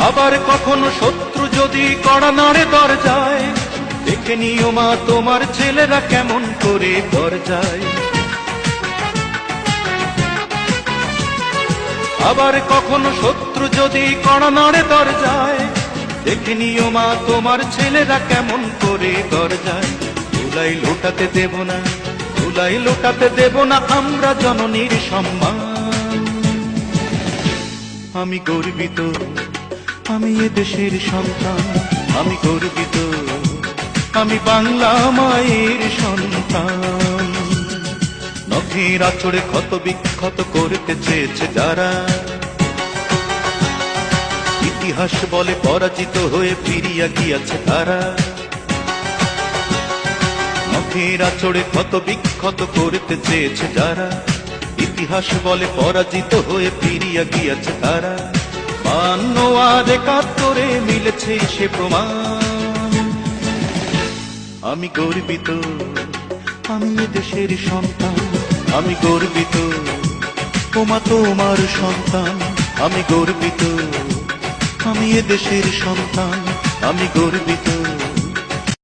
আবার কখনো শত্রু যদি কড়া নাড়ে দরজায়, দেখে নিও মা তোমার ছেলেরা কেমন করে দরজায়। আবার কখনো শত্রু যদি কড়া নাড়ে দরজায়, দেখে নিও মা তোমার ছেলেরা কেমন করে দরজায়। ধুলাই লোটাতে দেব না, ধুলাই লোটাতে দেব না আমরা জননীর সম্মান। আমি গর্বিত, আমি এ দেশের সন্তান, আমি গর্বিত, আমি বাংলা মায়ের সন্তান। নখের আঁচড়ে ক্ষত বিক্ষত করতে চেয়েছে যারা, ইতিহাস বলে পরাজিত হয়ে ফিরিয়া গিয়াছে তারা। নখের আঁচড়ে ক্ষত বিক্ষত করতে চেয়েছে যারা, ইতিহাস বলে পরাজিত হয়ে ফিরিয়া গিয়াছে তারা। 52 আর 71 মিলেছে সে প্রমাণ। আমি গর্বিত, আমি এ দেশের সন্তান, আমি গর্বিত, ওমা তোমার সন্তান। আমি গর্বিত, আমি এ দেশের সন্তান, আমি গর্বিত।